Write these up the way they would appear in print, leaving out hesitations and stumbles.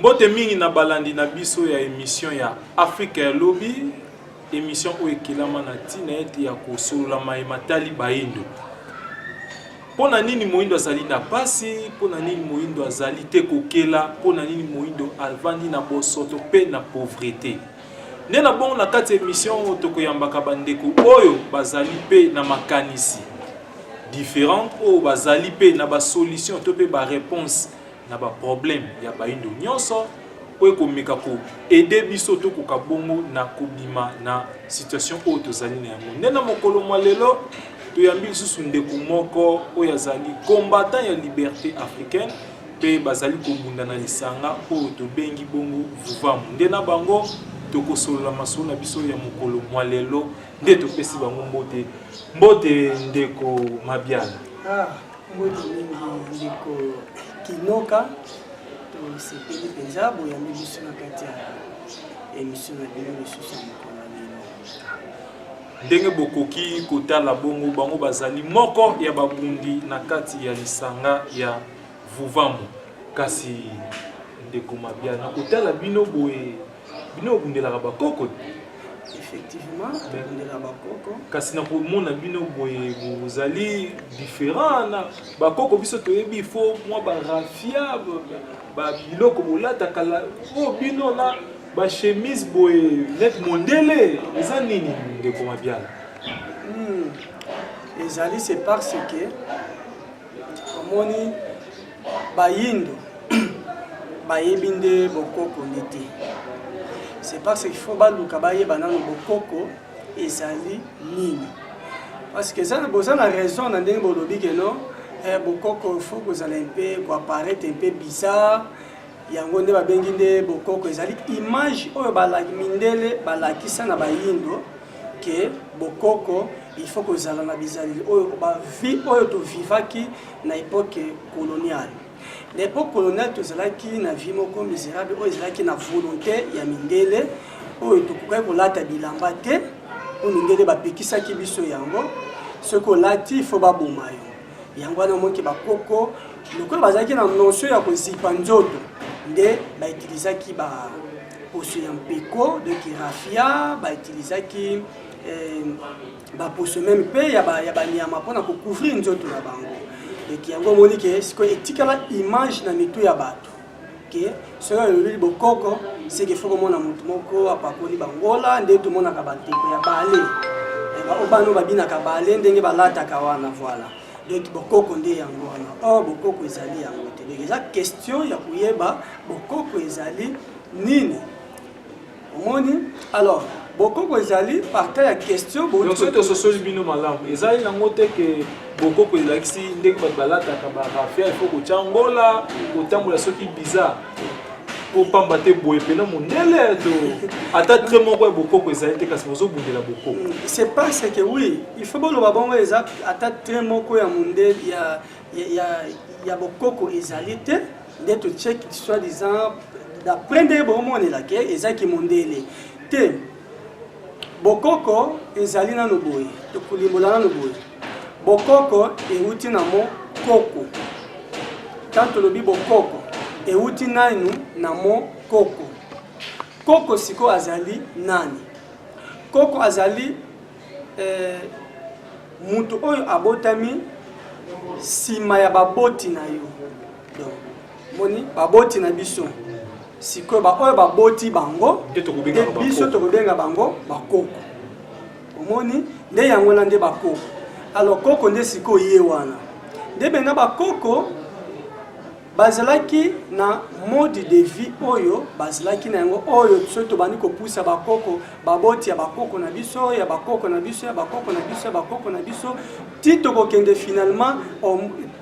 Mbote mingi na balandi na biso ya émission ya Africa ya Lobby, émission oyo ekelama na tina ete ya kosolola matali baindo. Pona nini moindo azali na pasi, pona nini moindo azali te kokela, pona nini moindo alvandi na bosoto pe na pauvreté. Nde na bon na kati émission tokoyambaka bandeko oyo bazali pe na makanisi différente oyo bazali pe na ba solution to pe ba réponse na ba problème ya baindo nyonso oyo komeka ko aider biso to kokabongo na kobima na situation oyo tozali na yango. Nde na mokolo mwa lelo toyambi lisusu ndeko moko oyo azali combattant ya liberté africaine pe bazali kobunda na lisanga oyo tobengi bongo Vuvamu. Nde na bango tokosolola masolo na biso ya mokolo mwa lelo nde topesi bango mbote ndeko Mabiala. Mbote mingi ndeko Kinoka to sepeli penza boyambi biso na kati ya émission na bino lisusu ya mokolo na lelo. Ndenge bokoki kotala bongo bango bazali moko ya babundi na kati ya lisanga ya Vuvamu. Kasi ndeko Mabiala na kotala bino boye bino bundela bakoko. Effectivement, bundela bakoko. Kasi na komona bino boye bozali différent na bakoko biso toyebi il faut moi ba rafia ba biloko bolata kala o bino na ba chemise boye net mondele eza nini ndeko Mabiala? Ezali c'est parce que omoni bayindo bayebi nde bokoko nete. C'est parce qu'il faut baluka bayeba nano bokoko ezali nini. Parce que ça besoin la raison na ndenge bolobi que non bokoko il faut que ça un peu quoi paraître un peu bizarre. Yango nde babengi nde bokoko ezali image oyo balaki mindele balakisa na bayindo que bokoko il faut que zala na bizali oyo ba vie oyo to vivaki na époque coloniale. L'époque coloniale tozalaki na vie moko misérable oyo ezalaki na volonté ya mindele oyo tokokai kolata bilamba te oyo mindele bapekisaki biso yango soki olati il faut baboma yo yango wana moki bakoko lokola bazalaki na notion ya kozipa nzoto nde bautilisaki baposo ya mpeko de kirafia bautilisaki baposo meme mpe ya banyama mpona kocouvrir nzoto na bango et yango moni ke siko etikala image na mitu ya bato ke soki olobeli bokoko seke foko mona motu moko apakoli bangola nde tomonaka bateko ya bale obano babinaka bale ndenge balataka wana voilà donc bokoko nde yango wana bokoko ezali yango te donc eza question ya koyeba bokoko ezali nini omoni alors bokoko ezali partant ya question donc soki tososoli bino malamu ezali nango te ke bokoko ezalaki ndenge bato balataka barafia il faut kotya ngola kotambola soki bizarre kopamba te boye pena mondele to ata tre moko ya bokoko ezali te kasi bozobundela bokoko. C'est parce que oui il faut boloba bongo eza ata tre moko ya mondele ya bokoko ezali te nde tocheck soit disant d'après nde bomonelaki ezaki mondele te bokoko ezali nano boye tokolimbola nano boye bokoko euti na mo koko tanto lobi bokoko euti nanu na mo koko koko siko azali nani koko azali mutu oyo abotami sima ya baboti na yo donc moni baboti na biso siko oyo baboti bango biso tokobenga bango bakoko omoni nde yango na nde bakoko alors koko nde siko ye wana nde benga bakoko bazalaki na mode de vie oyo bazalaki na yango oyo so tobandi kopusa bakoko baboti ya bakoko na biso ya bakoko na biso ya bakoko na biso ya bakoko na biso ti tokokende finalement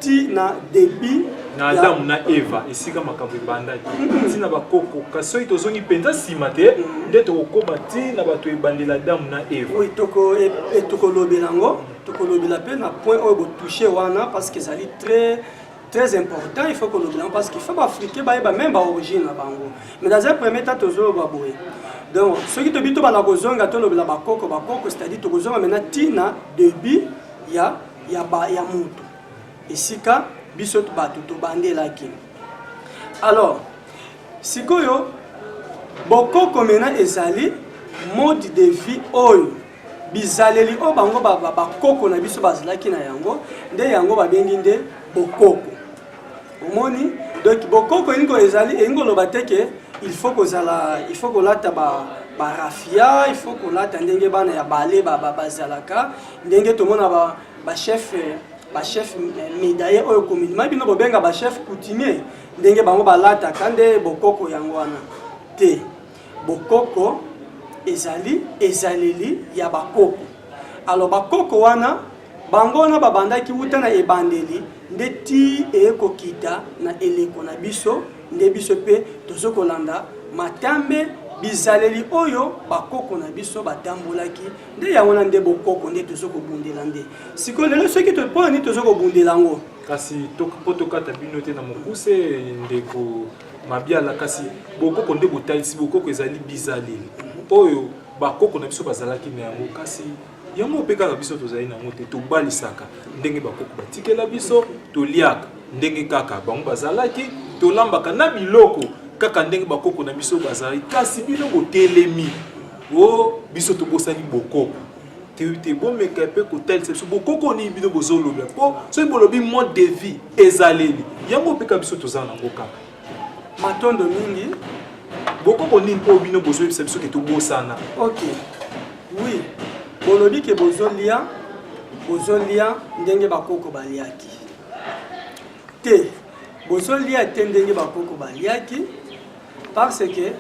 ti na début na Adamu na Eva esika makambo ebandaki ti na bakoko kasi soki tozongi mpenza nsima te nde tokokoma ti na bato ebandela Adamu na Eva oui tokolobela yango tokolobela mpe na point oyo botouche wana parce que ezali très important il faut que le blanc parce qu'il faut africain ba même ba origine na bango mais dans un premier temps tozo ba boye donc ceux qui te bito ba la kozonga to le bakoko c'est-à-dire to kozonga maintenant tina début ya mutu esika biso to batu to bandela ki alors sikoyo bokoko mena ezali mode de vie oyo bizaleli o bango bakoko na biso bazalaki na yango nde yango babengi nde bokoko omoni donc bokoko ingo ezali ingo loba teke il faut kolata ba rafia il faut kolata ndenge bana ya bale bazalaka ndenge tomona ba chef médaillé oyo communément bino bobenga ba chef coutumier ndenge bango balata kande bokoko yango wana te bokoko ezaleli ya bakoko alors bakoko wana bango na babandaki wuta na ebandeli nde ti ekokita na eleko na biso nde biso pe tozokolanda matambe bizaleli oyo bakoko na biso batambolaki nde yango na nde bokoko nde tozokobundela nde siko lelo soki toponi tozokobundela yango kasi po tokata bino te na mokuse ndeko mabiala kasi bokoko nde botalisi bokoko ezali bizaleli oyo bakoko na biso bazalaki na yango kasi yango mpe kaka biso tozali nango te tobalisaka ndenge bakoko batikela biso toliaka ndenge kaka bango bazalaki tolambaka na biloko kaka ndenge bakoko na biso bazali kasi bino botelemi o biso tobosani bokoko te bomeka mpe kotalisa biso bokoko nini bino bozoloba mpo soki bolobi mode de vie ezaleli yango mpe kaka biso tozala nango kaka matondo mingi bokoko nini mpo bino bozoyebisa biso ke tobosana ok oui bolobi ke bozolia ndenge bakoko baliaki te bozolia te ndenge bakoko baliaki parce que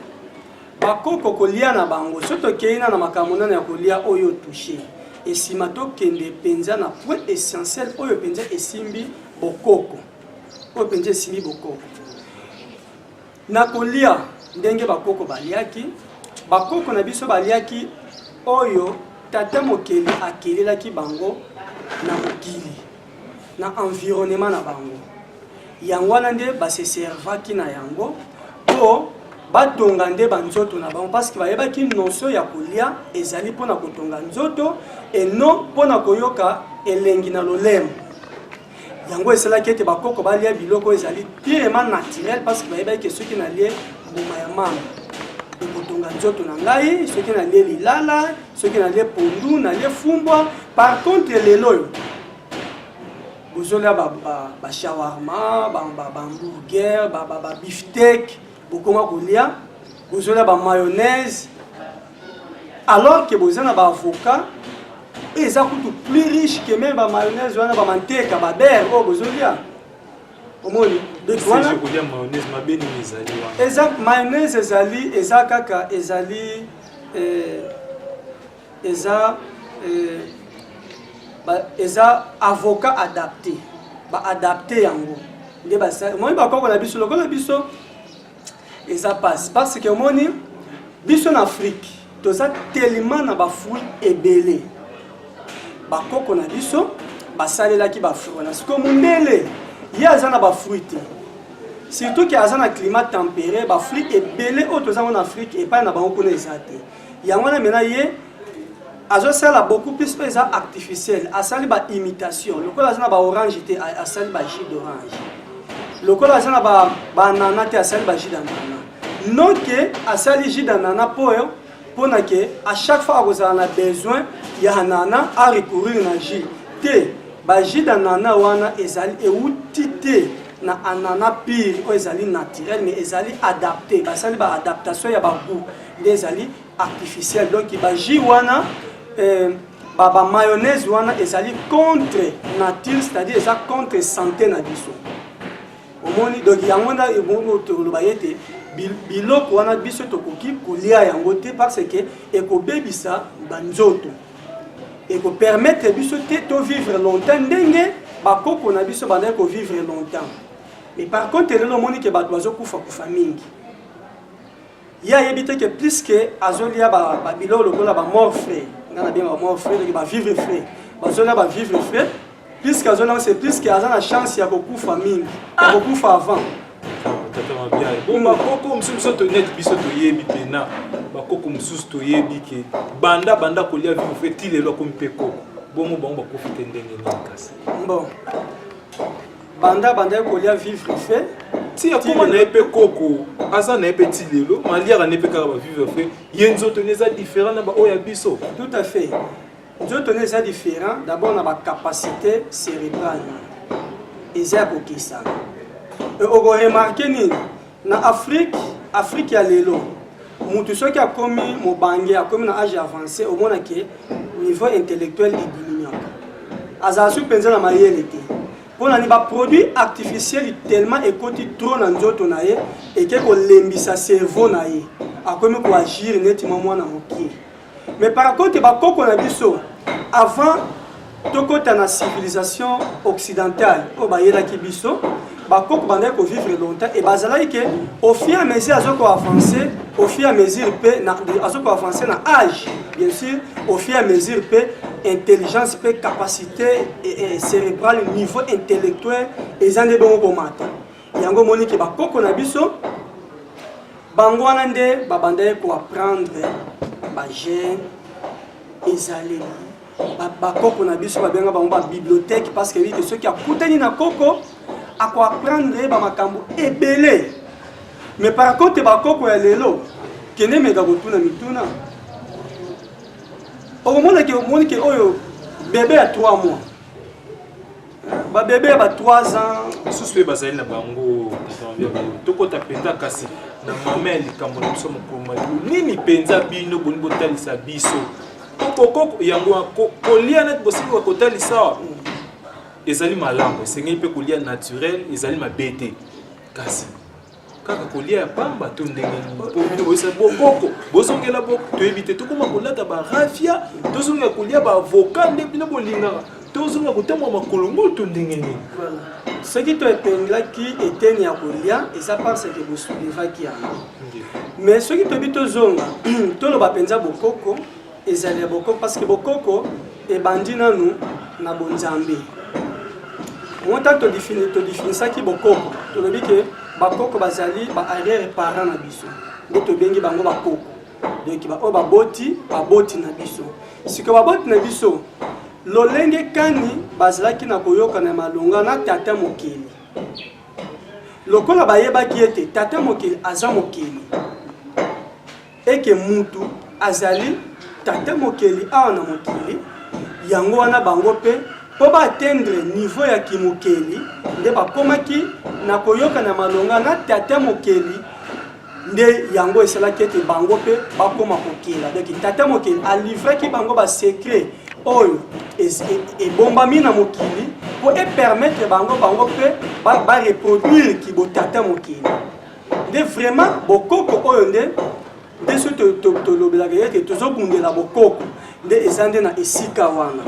bakoko kolia na bango so tokei na makambo nano ya kolia oyo touché esima tokende penza na point essentiel oyo penza esimbi bokoko na kolia ndenge bakoko baliaki bakoko na biso baliaki oyo tata mokeli akelelaki bango na mokili na environnement na bango yango wana nde baseservaki na yango po batonga nde banzoto na bango parce que bayebaki notion ya kolia ezali mpona kotonga nzoto et non mpona koyoka elengi na lolemo yango esalaki ete bakoko balia biloko ezali purement naturel parce que bayebaki soki nalie mbuma ya mama ekotonga nzoto na ngai soki nalie lilala soki nalie pondu nalie fumbwa par contre lelo oyo bozolia bashawarma bahamburger babiftek bokoma kolia bozolia bamayonnaise alors que bozana baavocat eza kutu plus riche que même bamayonnaise wana bamanteka babere oyo bozolia omoni eza mayonnaise eza kaka ezali eza avocat adapté baadapté yango nde omoni bakoko na biso lokola biso eza pasi parce que omoni biso na Afrique toza tellement na bafruit ebele bakoko na biso basalelaki bafruit wana siko mundele ye aza na bafruit te surtout ke aza na climat tempéré bafruit ebele oyo toza ngo na Afrique epai na bango kuna eza te yango wana mena ye azosala beaucoup plus oyo eza artificiel asali baimitation lokola aza na baorange te asali bajus d'orange lokola aza na banana te asali bajus d'anana noke asali jus d'anana po oyo mpona ke à chaque fois akozala na besoin ya anana a recourir na jus te bajus d'anana wana ezali euti te na anana pire oyo ezali naturel mais ezali adapté basali baadaptation ya bagout nde ezali artificiel donc bajus wana mayonnaise wana ezali contre nature c'est-à-dire eza contre santé na biso omoni donc yango nda ebongo toloba yete biloko wana biso tokoki kolia yango te parce que ekobebisa banzoto ekopermettre biso te to vivre longtemps ndenge bakoko na biso bandaki kovivre longtemps mais par contre lelo omoni ke bato bazokufa mingi ye ayebi te ke plus ke azolia babiloko lokola bamort frais nga na benga bamort frais donc bavivre frais bazolia bavivre frais plus que azolia c'est plus que aza na chance ya kokufa mingi ya kokufa avant bakoko mosusu toyebi biso toyebi pena bakoko mosusu toyebi ke banda kolia vivre frais ti lelo akomi mpe koko bomo bango bakofi te ndenge nini kasi bon banda kolia vivre frais ti akoma na epe koko aza na epe ti lelo maliaka na epe kaka bavivre fe ye nzoto ne eza différent na baoyo ya biso. Tout à fait. Nzoto ne eza différent d'abord na bacapacité cérébrale eza ya kokisana. Okoremarke nini na Afrique ya lelo mutu soki akomi mobange akomi na âge avancé omona ke niveau intellectuel ediminyaka azala soki mpenza na mayele te mpona ni baproduit artificiel tellement ekoti trop na nzoto na ye eke kolembisa cerveau na ye akomi koagir neti mwa mwana mokie. Mais par contre bakoko na biso avant tokota na civilisation occidentale oyo bayelaki biso bakoko bandaki kovivre longtemps et bazalaki ke au fur et à mesure azoko avancer au fur et à mesure pe azoko avancer na âge bien sûr au fur et à mesure pe intelligence pe capacité cérébrale niveau intellectuel eza nde bongo komata yango moni ke bakoko na biso bango wana nde babandaki koapprendre bagene ezaleli bakoko na biso babenga bango babibliothèque parce que oui soki akutani na koko akoapprendre bamakambo ebele. Mais par contre bakoko ya lelo kende meka kotuna mituna omoni ke oyo bébé ya 3 mois babébé ba 3 ans misusu mpe bazali na bango tokota mpenza kasi na mama ya likambo na biso mokoma nini mpenza bino boni botalisa biso okokoko yango kolia neti bosiki kotalisa ezali malamu esengeli mpe kolia naturel ezali mabe te kasi kaka kolia ya pamba to ndenge mpo bino boyesa bokoko bozongela boko toyebi te tokoma kolata barafia tozongela kolia baavoka nde bino bolingaka tozongela kotamwa makolo moto ndenge nini. Soki toepenglaki eteni ya kolia eza parce ke bosoulevaki yango. Mais soki toyebi tozonga toloba mpenza bokoko ezali ya bokoko parce que bokoko ebandi nanu na bonzambe. Monta todifinisaki bokoko tolobi ke bakoko bazali ba-arrière parent na biso nde tobengi bango bakoko donc oyo baboti na biso siko baboti na biso lolenge kani bazalaki na koyoka na malonga na tata mokili lokola bayebaki ete tata mokili aza mokili eke mutu azali tata mokili awa na mokili yango wana bango pe po baatteindre niveau ya kimokeli nde bakomaki na koyoka na malonga na tata mokeli nde yango esalaki ete bango mpe bakoma kokela donc tata mokeli alivraki bango basekret oyo ebombami na mokili po epermettre bango mpe bareproduire kibotata mokili nde vraiment bokoko oyo nde so tolobelaka ete tozobundela bokoko nde eza nde na esika wana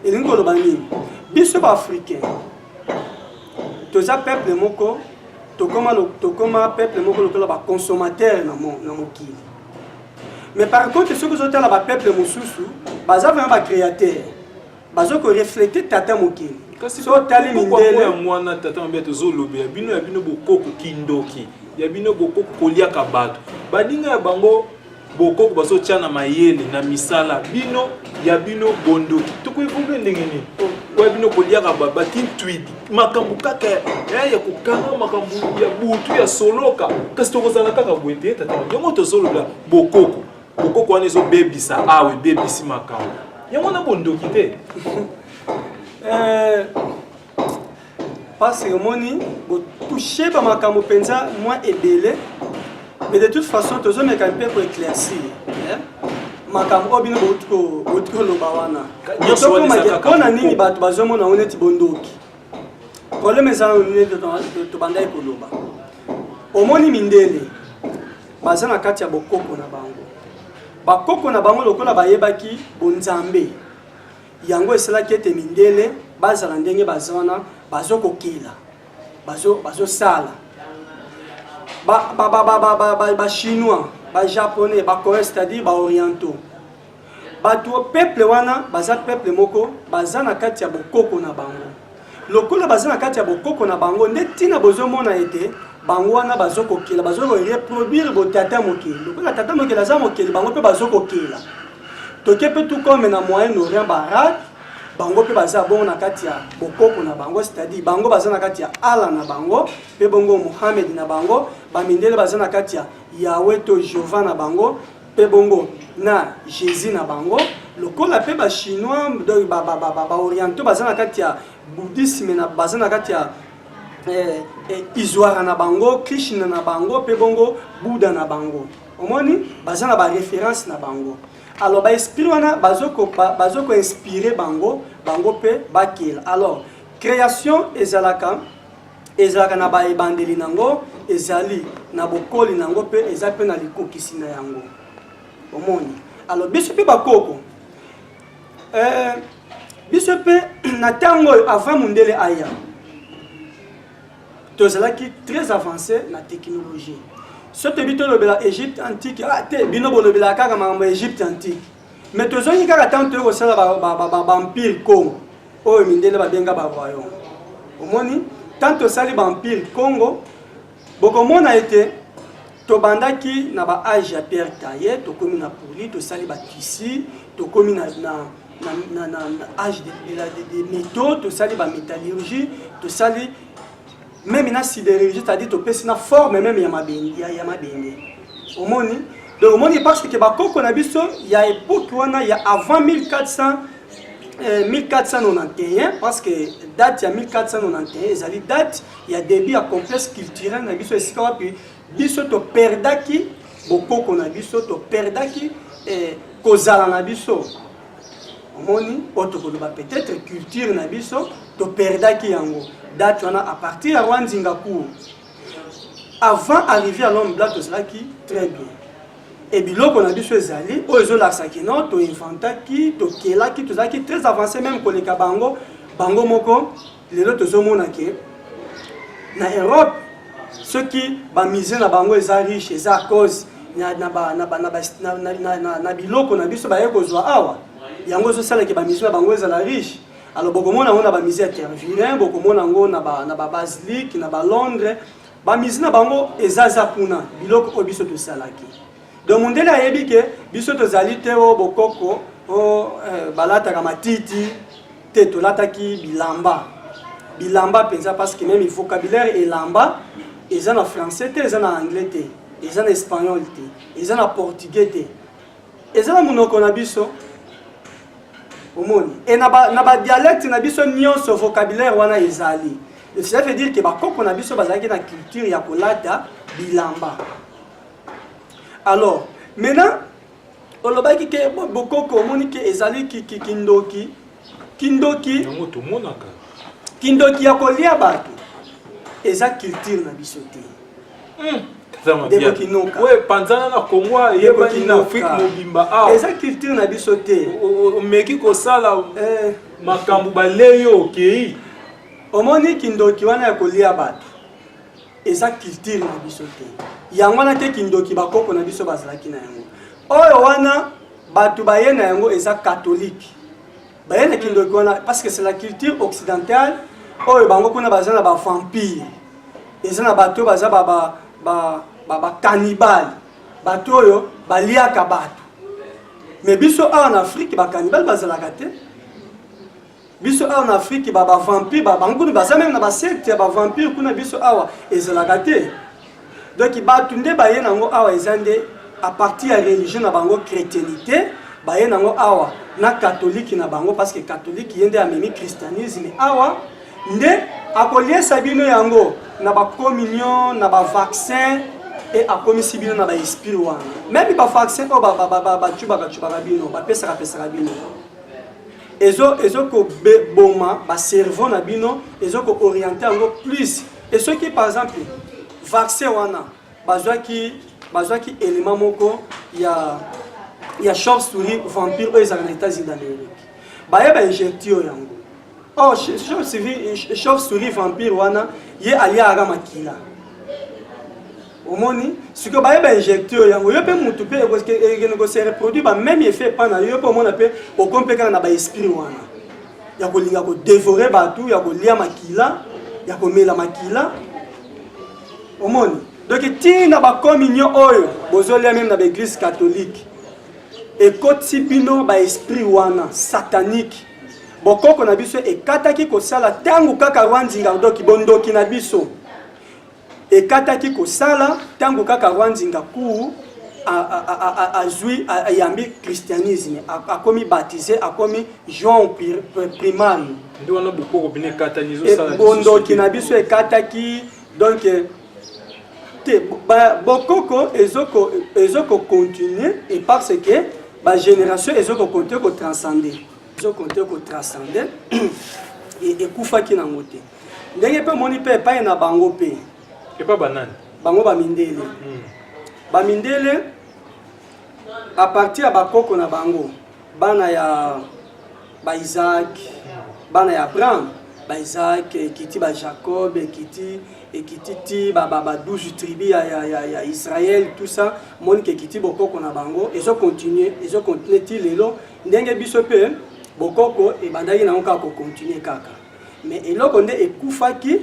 elingi koloba nini biso baafricain toza peuple moko tokoma peuple moko lokola baconsommateur na mokili. Mais par contre soki ozotala bapeuple mosusu baza vraiment bacréateur bazokoreflete tata mokili so otali mindele mwana tata mobia tozolobe ya bino bokoko kindoki ya bino bokoko koliaka bato baninga ya bango bokoko bazotia na mayele na misala bino ya bino bondoki tokoevolue ndenge nini oya bino koliaka batintwid makambo kaka ya kokanga makambo ya butu ya soloka kasi tokozala kaka boye te tata yango tozoloba bokoko wana ezobebisa awe ebebisi makambo yango na bondoki te. Parce que moni touché par makambo penza moi ebele mais de toute façon toujours me quand pour éclaircir makambo obino botko loba wana nyosoko makona nini bato bazomona oneti bondoki problème ezana nini to bandai koloba omoni mindele bazana kati ya bokoko na bango bakoko na bango lokola bayebaki bonzambe yango esalaki ete mindele bazala ndenge bazana bazokokila bazosala chinois japonais coréen c'est-à-dire orientaux bato peuple wana baza peuple moko baza na kati ya bokoko na bango lokola baza na kati ya bokoko na bango nde tina bozomona ete bango wana bazokokila bazoreproduire botata mokili lokola tata mokili aza mokili bango mpe bazokokila toke mpe tout comme na Moyen-Orient barabe bango pe baza bon na kati ya bokoko na bango, c'est-à-dire bango baza na kati ya Allah na bango pe bongo Mohamed na bango, ba mindele baza na kati ya Yahweh to Jéhovah na bango pe bongo na Jésus na bango. Lokola pe ba chinois ba orientaux baza na kati ya bouddhisme na baza na kati ya Izwara na bango, Krishna na bango pe bongo Bouddha na bango. Omoni baza na ba référence na bango. Alors ba esprit wana bazoko inspirer bango pe bakila. Alors création ezalaka na ba ebandeli nango, ezali na bokoli nango pe ezape na likokisi na yango. Omoni. Alors biso pe bakoko biso pe na tango avant mundele aya tozalaki très avancé na technologie. Sote bito lobela Égypte antique, te bino bolobela kaka mambo Égypte antique. Mais tozongi kaka tanto ko sala ba empire Congo. Oyo mindele ba benga ba royaume. Omoni tanto sali ba empire Congo bokomona été to bandaki na ba âge ya Pierre Taillé, to komi na poli, to sali ba tissu, to komi na âge de métaux, to sali ba métallurgie, to sali même na sidérurgie, c'est-à-dire to pesi na forme même ya mabenge. Omoni, donc omoni parce que ba koko na biso ya époque wana ya avant 1491 parce que date ya 1491 ezali date ya début ya complexe culturel na biso esika wapi biso to perdaki bokoko na biso to perdaki kozala na biso. Omoni otokoloba peut-être culture na biso to perdaki yango date wana à partir ya Rwandinga cour avant arriver à l'homme blanc tozalaki très bien. Et biloko na biso ezali oyo lakisaki no to inventaki to kelaki tozalaki très avancé même koleka bango moko lelo tozomona ke na Europe ceux qui ba mise na bango eza riche eza à cause na biloko na biso ba ekozwa awa yango zo sala ke ba mise na bango eza la riche. Alors bokomona on a ba mise à Terre-Vilain, bokomona ngo na ba Basilique na ba Londres ba mise na bango ezaza kuna biloko obiso to salaki. Donc mondele ayebi ke biso tozali te o bokoko o balata ka matiti te tolataki bilamba pensa parce que même le vocabulaire elamba eza na français te eza na anglais te eza na espagnol te eza na portugais te eza na monoko na biso omoni et na ba dialecte na biso nyonso vocabulaire wana ezali. Ça veut dire que ba koko na biso bazaki na culture ya kolata bilamba. Alors, maintenant, on a dit que beaucoup de ezali kindoki ya kolia batu eza culture na biso te. Ouais, panzana na Congo yeba na Afrique mobimba ah. Eza culture na biso te. Meki ko sala makambu baleyo okei. Omoni kindoki wana ya kolia batu eza culture na biso te. Yango na te kindoki bakoko na biso bazalaki na yango. Oyo wana batu baye na yango eza catholique. Baye na kindoki wana parce que c'est la culture occidentale. Oyo bango kuna bazana ba vampire. Eza na bato baza ba cannibale. Bato oyo baliaka batu. Mais biso en Afrique ba cannibale bazalaka te. Biso en Afrique ba vampire bango baza même na ba secte ba vampire kuna biso awa ezalaka te. Donc batu nde baye nango awa ezande à partir ya religion na bango chrétienté baye nango awa na catholique na bango parce que catholique yende amemi christianisme awa nde akoliesa bino yango na ba communion na ba vaccin et akomisi bino na ba esprit wana même ba vaccin o ba chuba bino ba pesa bino ezo ko boma ba cerveau na bino ezo ko orienter yango plus et ce qui par exemple vaccin wana bazwaki élément moko ya chauve-souris vampire aux États-Unis d'Amérique. Baye ba injectio yango. Oh chauve-souris vampire wana ye alia aga makila. Omoni siko baye ba injectio yango yo pe mutu pe ko se reproduire ba même effet pa na yo pe mona pe o compléter na ba esprit wana. Ya ko linga ko dévorer batu ya ko lia makila ya ko mela makila. Omoni donc tina ba communion oyo bozolia même na l'église catholique et koti bino ba esprit wana satanique bokoko na biso ekataki kosala tangu kaka rwanzinga doki bondoki na biso ekataki kosala tangu kaka rwanzinga ku azui ayambi christianisme akomi baptisé akomi Jean primaire ndio wana bokoko bine katanizo sala bondoki na biso ekataki donc bokoko ezoko continuer et parce que ba génération ezoko continuer ko transcender et ekufaki na ngote ndenge pe moni pe pa na bango pe et pas banane bango ba mindele bamindele à partir ya bakoko na bango bana ya ba Isaac bana ya Abraham ba Isaac ekiti ba Jacob ekiti ti ba 12 tribus ya Israël tout ça moni ke ekiti bokoko na bango ezo continuer ti lelo ndenge biso pe bokoko ebandaki na ngoka ko continuer kaka mais eloko nde ekufaki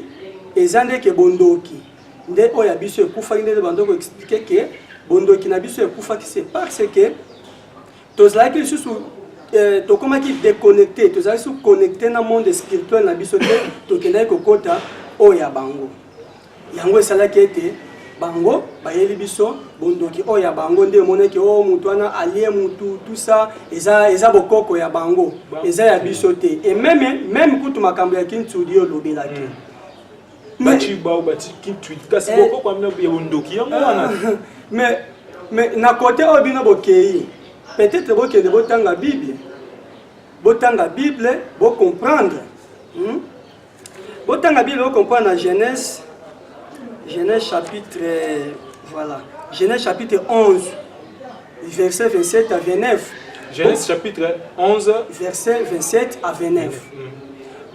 ezande ke bondoki nde oya biso ekufaki nde bandoko expliquer que bondoki na biso ekufaki c'est parce que tozalaki lisusu tokomaki déconnecté tozalaki su connecté na monde spirituel na biso te tokendaki kokota oya bango yango esalaki ete bango bayeli biso bondoki oya bango nde emonaki o mutu wana alie mutu tout ça eza bokoko ya bango eza ya biso te et même kutu makambo ya kintudi olobelaki bati bao bati kintudi kasi bokoko amina ya bondoki yango wana mais na côté obino bokei peut-être bokende botanga Bible bo comprendre botanga Bible bo comprendre na Genèse chapitre voilà Genèse chapitre 11 verset 27 à 29 Genèse chapitre 11 verset 27 à 29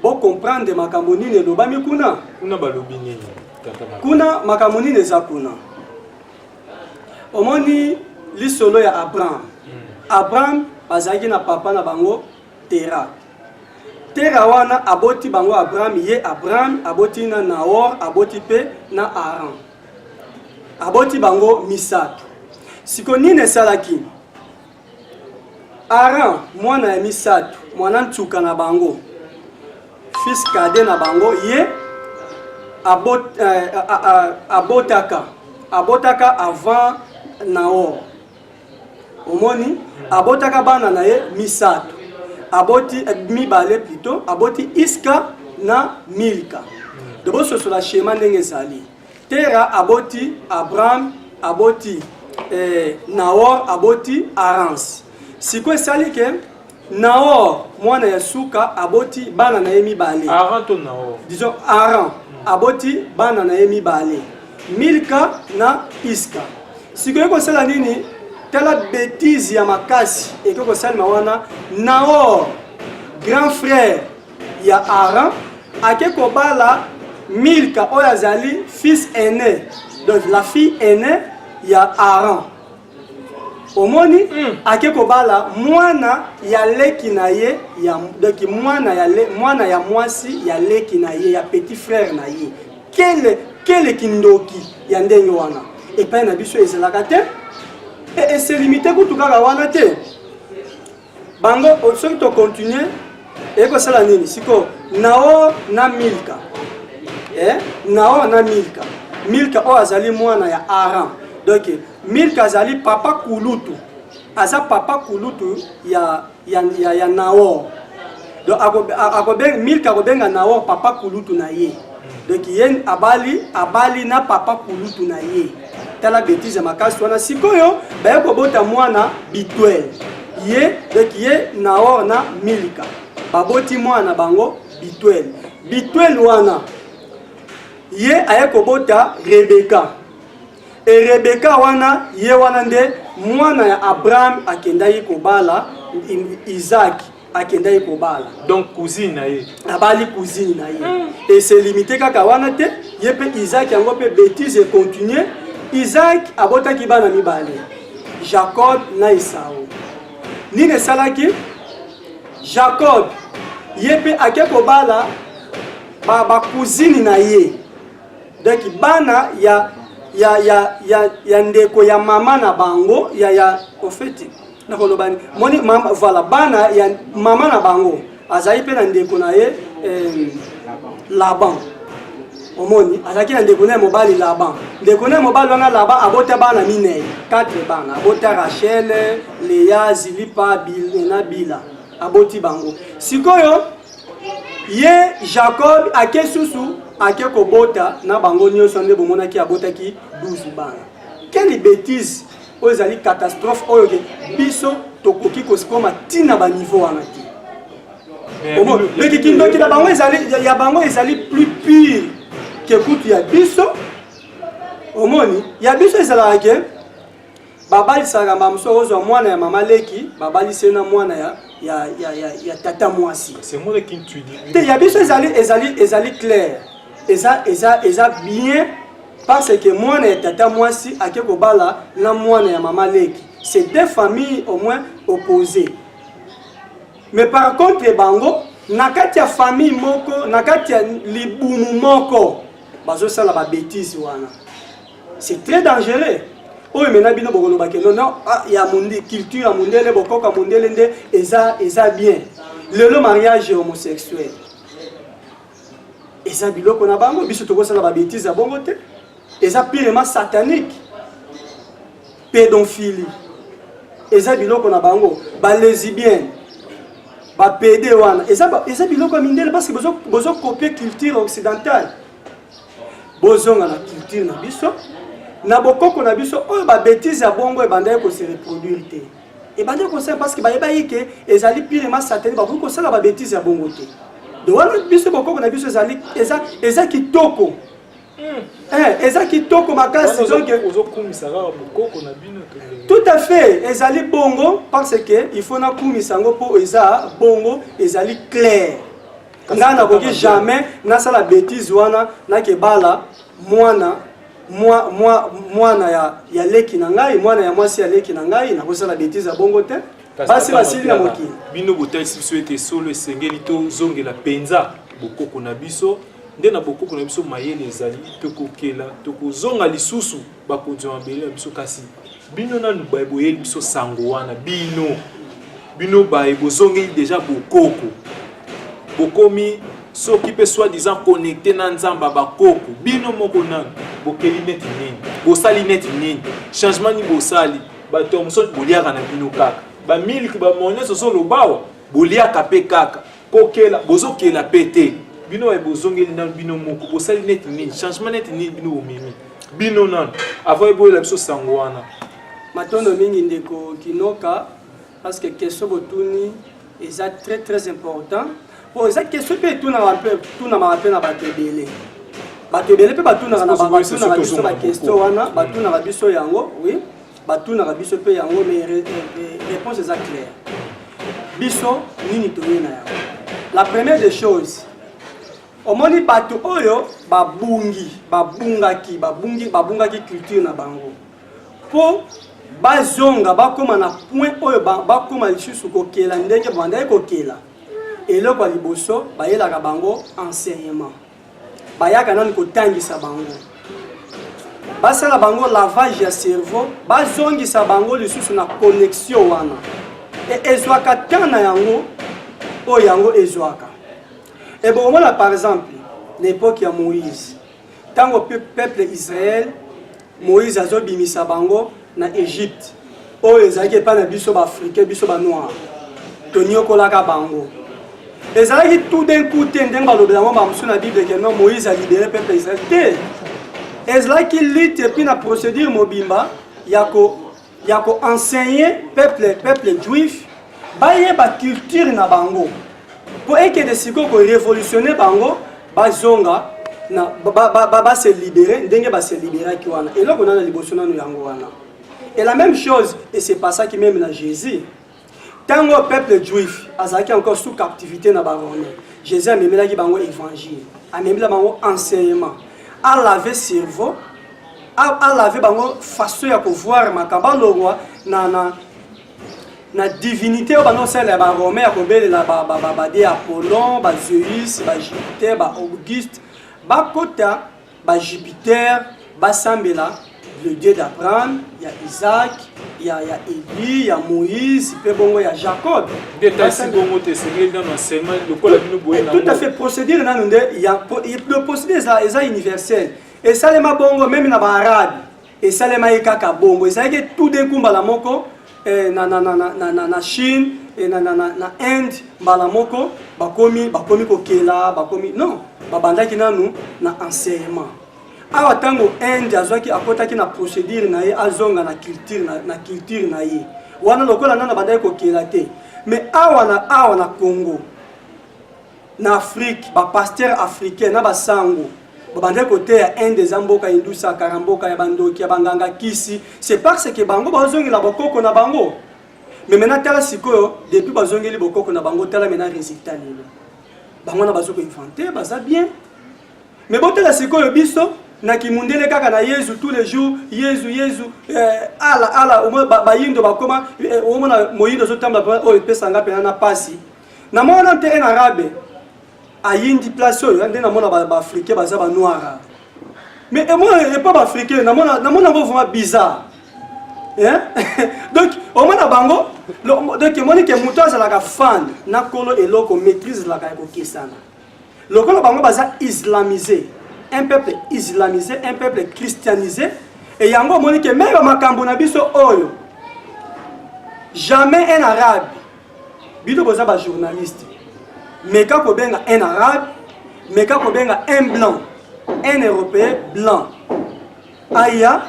bo comprendre makambo nini elobami kuna balobi nini kuna makambo nini eza kuna omoni lisolo ya Abraham bazalaki na papa na bango Tera wana aboti bango Abraham aboti na Nahor aboti pe na Aran aboti bango misato siko nini esalaki Aran mwana ya misato mwana ntsuka na bango fils cadet na bango ye abotaka avant Nahor omoni abotaka bana na ye misato aboti mibale plutôt aboti Iska na Milka dobo sosola schéma ndenge ezali Tera aboti Abraham aboti Nahor aboti Arans siko esali ke Nahor mwana ya suka aboti bana na ye mibale Aran to Nahor disons Aran aboti bana na ye mibale Milka na Iska siko ekosala nini tala bêtise ya makasi ekoko salma wana Nahor grand frère ya Aran akeko bala Milka oyo azali fils aîné donc la fille aînée ya Aran omoni akeko bala mwana ya leki na ye ya donc mwana ya mwasi ya leki na ye ya petit frère na ye kele kindoki ya ndenge wana epai na biso ezalaka te et c'est limité pour tout kaka wana te bango soki to continuer ekosala nini siko Nahor na Milka Nahor na Milka oyo azali mwana ya Aran donc Milka azali papa kulutu aza papa kulutu ya Nahor donc Milka akobenga Nahor papa kulutu na ye donc ye abali na papa kulutu na ye tala bêtise makasi wana sikoyo baye kobota mwana Bituel ye donc ye Nahor na Milka baboti mwana bango Bituel wana ye aye kobota Rebeka et Rebeka wana ye wana nde mwana ya Abraham akendaki kobala Isaac akendaki kobala donc cousine na ye abali cousine na ye et c'est limité kaka wana te ye pe Isaac yango pe bêtise continuer Isaac abotaki bana mibale Jacob na Esau nini esalaki Jacob ye pe akeko bala ba cousine na ye donc bana ya ndeko ya mama na bango ya au fait na kolobani moni mama voilà bana ya mama na bango azali pe na ndeko na ye Laban. Omoni azaki na ndeko na mobali Laban. Ndeko na mobali wana Laban abota bana minei, 4 bana. Abota Rachel, Léa, Zilipa, Bilha, Bila. Aboti bango. Sikoyo ye Jacob ake susu ake kobota na bango nyonso nde bomona ki abota ki 12 bana. Quelle bêtise! Ozali catastrophe oyo biso tokoki kosikoma tina ba niveau wana ti. Mais kikindoki na bango ya bango ezali plus pire que kutu ya biso. Omoni ya biso ezala ke babali saka mamso ozo mwana ya mama leki babali sena mwana ya tata mwasi. C'est moi qui tu dis. Te ya biso ezali clair. Eza bien parce que mwana ya tata mwasi ake kobala na mwana ya mama leki. C'est deux familles au moins opposées. Mais par contre bango nakati ya famille moko nakati ya libumu moko bazo sala ba bêtise wana. C'est très dangereux. Oyo mena bino bokolo bakeno non ya mundi culture ya mundele bokoka mundele nde eza bien. Le mariage homosexuel. Eza biloko na bango biso toko sala ba bêtise ya bongo te. Eza pirement satanique. Pédophilie. Eza biloko na bango ba lesbienne. Ba pédé wana. Eza biloko mindele parce que bozo copier culture occidentale. Bozonga na culture na biso. Na bokoko na biso oyo ba bêtise ya bongo ebandai ko se reproduire te. Ebandai ko se parce que ba yebayi ke ezali pirement satanique ba ko sala ba bêtise ya bongo te. De wana biso bokoko na biso ezali eza kitoko. Eza kitoko makasi donc tout à fait ezali bongo parce que il faut na kumisa ngo po eza bongo ezali clair. Ngana koki jamais na sala bêtise wana na ke bala mwana ya leki na ngai mwana ya mwasi ya leki na ngai na kosala bêtise ya bongo te. Basi basili na mokili. Bino botalisi biso ete solo esengeli to zongela penza bokoko na biso. Nde na bokoko na biso mayele ezali tokokela tokozonga lisusu bakonzi mabele biso kasi bino nanu boyeli biso sango wana bino baye bozongeli déjà bokoko bokomi soki pe soi-disant connecté na nzamba bakoko bino moko nanu bokeli neti nini bosali neti nini changement ni bosali bato moso boliaka na bino kaka ba miliki ba monnaie so lobawa boliaka pe kaka kokela bozokela pete bino ay bozongeli na bino moko bosali neti nini changement neti nini bino omemi bino nan avant boyela biso sango wana matondo mingi ndeko kinoka parce que question botuni eza très important pour eza question pe tuna ma pe na batebele pe batuna na biso ba question wana batuna na biso yango oui batuna na biso pe yango mais réponse est claire biso nini toyena yango la première des choses omoni bato oyo babungaki culture na bango po bazonga bakoma na point oyo bakoma lisusu kokela ndenge bandai kokela eloko liboso bayelaka bango enseignement bayaka nani kotangisa bango basala bango lavage ya cerveau bazongisa bango lisusu na connexion wana ezwaka tana yango oyo yango ezwaka. Et bon, voilà par exemple, l'époque de Moïse. Tant que le peuple Israël, Moïse a bimisa bango na Égypte. Oh, ils n'ont pas de biso africain, biso noir. Tonio kolaka bango. Ils ont tout d'un coup, dans la Bible, que non, Moïse a libéré le peuple Israël. Ils ont lit et puis la procédure mobimba, il y a enseigner peuple juif, baye ba culture na bango. Pour que de siko ko révolutionner bango bazonga na ba se libérer ndenge ba se libérer ki wana et là on a la libération na yango wana et la même chose et c'est pas ça qui même na Jésus tant le peuple juif azaki encore sous captivité na baronne Jésus a même là ki bango évangile a même là bango enseignement a laver cerveau a laver bango façon ya ko voir makamba le roi na divinité au banon celle ba romain akobele la ba de Apollon ba Zeus ba Jupiter ba Auguste ba kota ba Jupiter ba sambela le dieu d'Abraham, il y a Isaac, ya Élie, ya Moïse, pe bongo ya Jacob. Tout à fait procédure le procédure est universel. Et ça les ma bongo même na ba arabe. Et ça les ma kaka bongo. Et ça que tout d'un coup mbala moko na Chine et na Inde mbala moko bakomi kokela bakomi non babandaki nanu na enseignement. Awa tango Inde azwaki akotaki na procédure na ye azonga na culture na ye. Wana lokola nana bandaki kokela te. Mais awa na Congo na Afrique ba pasteur africain na basango babandaki côté ya Inde zamboka indusa karamboka ya bandoki ya banganga kisi, c'est parce que bango bazongela bokoko na bango. Mais maintenant tala sikoyo depuis bazongeli bokoko na bango tala maintenant résultat lelo. Bango na bazoko inventer baza bien. Mais botela sikoyo biso na kimundele kaka na Yesu tous les jours Yesu ala ba yindo bakoma omona moyindo zo tamba o pesanga pena na pasi na mona te en arabe ayindi place oyo ndena mona ba africain baza ba noir mais moi et pas ba africain na mona vraiment bizarre hein. Donc au mona bango donc moni ke muto azala ka fan na kolo eloko maîtrise la ka ko kisana lokolo bango baza islamisé. Un peuple islamisé, un peuple christianisé, et yango monique même makambo na biso oyo. Jamais un arabe, bido boza ba journaliste, mais quand ko benga un arabe, mais quand ko benga un blanc, un européen blanc, aya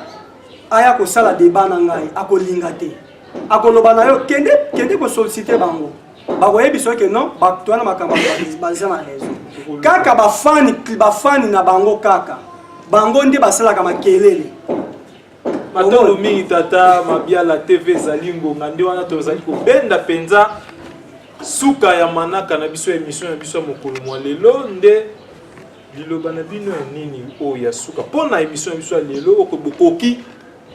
ko sala débat na ngai, ako lingate, ako loba na yo kende ko solliciter bango. Ba voye biso que non, ba toana makambo baza na raison. Kaka bafani na bango kaka bango ndi basalaka makelele matolo mingi tata mabia la TV zalingo ngande wana tozali ko benda penza suka ya manaka na biso émission ya biso mokolo mwa lelo nde liloba na bino nini o ya suka pona émission ya biso lelo okobokoki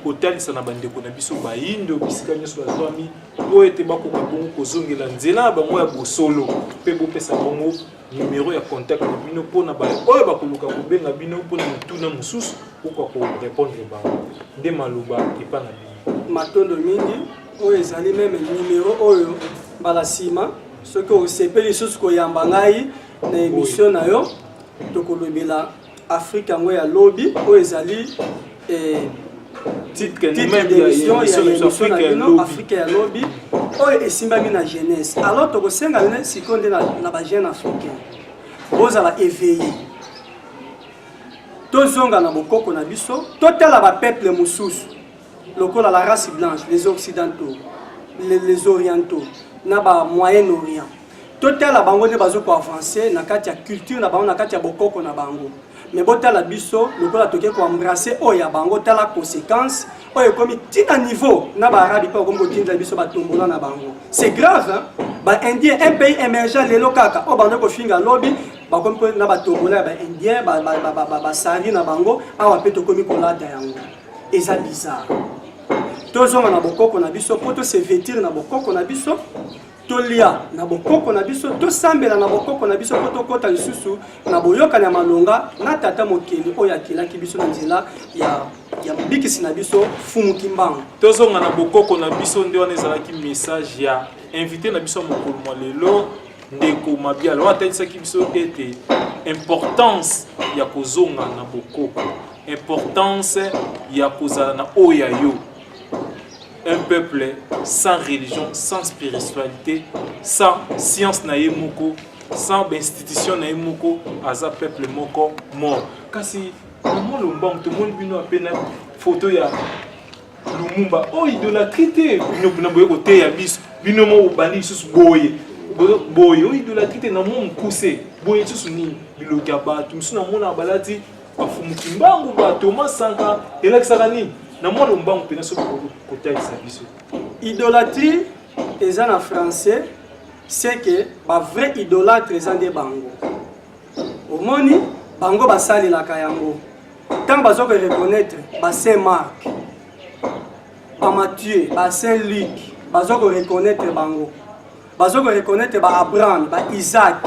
kotalisa na bandeko na biso bayindo bisika nyonso bazwami o ete bakoka bongo kozongela nzela bango ya bosolo pe bopesa bongo numéro ya contact na bino pona ba oyo bakoluka kobenga bino pona mutuna mususu ukwa ko répondre bango nde maloba epa na bino matondo mingi oyo ezali même numéro oyo bala sima soki osepeli susu koyamba ngai na émission na yo tokolobela Afrique yango ya lobby oyo ezali titre d'émission Afrique ya lobby oyo esimbami na jeunesse. Alors tokosenga bino sikonde na ba jeune africain bozala éveillé tozonga na bokoko na biso totala ba peuple mususu lokola la race blanche, les occidentaux, les orientaux na ba Moyen-Orient totala bango ne bazo ko avancer na kati ya culture na bango na kati ya bokoko na bango. Mais botala biso lokola toke ko embrasser oya bango tala conséquence oyo komi tina niveau na ba arabi pa kombo tinza biso ba tombola na bango. C'est grave hein. Ba indien un pays émergent lelo kaka o bando ko finga lobby ba kompo na ba tombola ba indien ba sari na bango awa pe to komi ko lata yango. Eza bizarre. Tozonga na bokoko na biso poto se vêtir na bokoko na biso tolia na bokoko na biso to sambela na bokoko na biso poto kota lisusu na boyoka na malonga na tata mokeli oya kilaki biso na nzela ya bikisi na biso fumu kimbango tozonga na bokoko na biso nde wana ezalaki message ya invité na biso mokolo mwa lelo ndeko mabiala wataisaki biso ete importance ya kozonga na bokoko importance ya kozala na oya yo. Un peuple sans religion, sans spiritualité, sans science naïe moko, sans institution naïe moko, aza peuple moko mort. Kasi comment le monde tout le monde bino apena photo ya Lumumba oh idolâtrie bino bino boye côté ya bis bino mo bani sus boye boye oh idolâtrie na mo mkuse boye sus ni biloka ba tout na mona balati bafumu kimbangu ba Thomas Sankara elakisaka nini. Idolâtrie, c'est en français, c'est que les vrais idolâtres sont des bango. Au moni, bango basali la kayango. Tant que vous reconnaître Saint-Marc, Matthieu, Saint-Luc, vous reconnaître bango. Vous reconnaître Abraham, Isaac.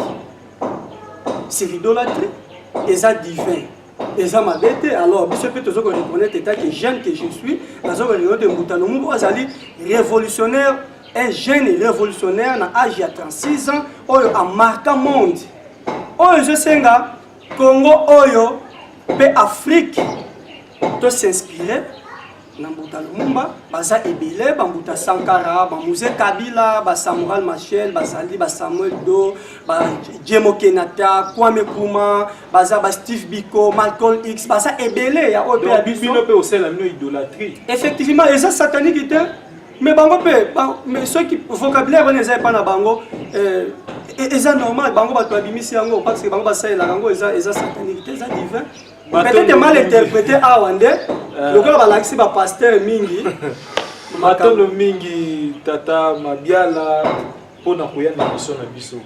C'est l'idolâtrie, et ça divin. Et ça m'a bête. Alors, je peux te reconnaître état que jeune que je suis, dans un reconnaître Moutano Mumbo, révolutionnaire, un jeune révolutionnaire dans l'âge de 36 ans, a marqué le monde. Je sais que Congo, et Afrique, doit s'inspirer. Nambuta Lumumba, baza ebele, bambuta Sankara, bamouze Kabila, Samuel Machel, bazali, Samuel Do, Jomo Kenyatta, Kwame Nkrumah, baza Steve Biko, Malcolm X, baza ebele ya ope bino pe aussi la idolâtrie. Effectivement, et ça satanique était, mais bango pe, mais ceux qui vocabulaire on n'est pas na bango, et ça normal, bango ba toabimisi yango parce que bango ba ça la bango et ça satanique, ça divin. Peut-être mal interprété à Wande. Le gars va l'accès à pasteur mingi. Matondo mingi tata mabiala pona koya na biso na biso.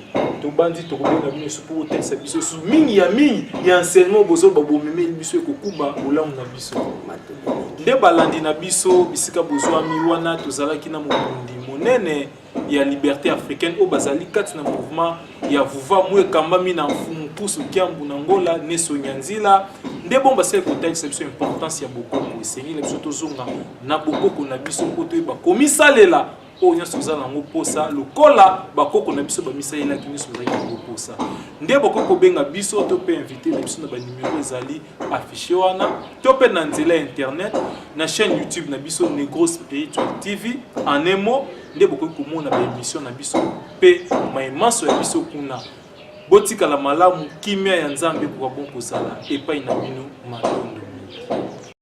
To bandi to ko na biso pour tel sa biso su mingi ya enseignement bozo babo meme biso ko kuba olamu na biso. Nde balandi na biso bisika bozo ami wana tozalaki na mokundi monene ya liberté africaine au bazali kati na mouvement ya vuva mwe kambami na mfumu pusu kiambu na ngola neso nyanzila nde bomba se kotai c'est importance ya bokoko esengi le biso tozonga na bokoko na biso koto ba komisalela o nyaso zala ngo posa lokola bakoko na biso ba misalela ki nyaso zala ngo posa nde bokoko benga biso to pe inviter na biso na ba numéro ezali affiché wana to pe na nzela internet na chaîne YouTube na biso Negro Spiritual TV en un mot nde bokoko komona ba émission na biso pe maimaso ya biso kuna botika la malamu kimia ya nzambe kwa bon kozala epai na bino matondo.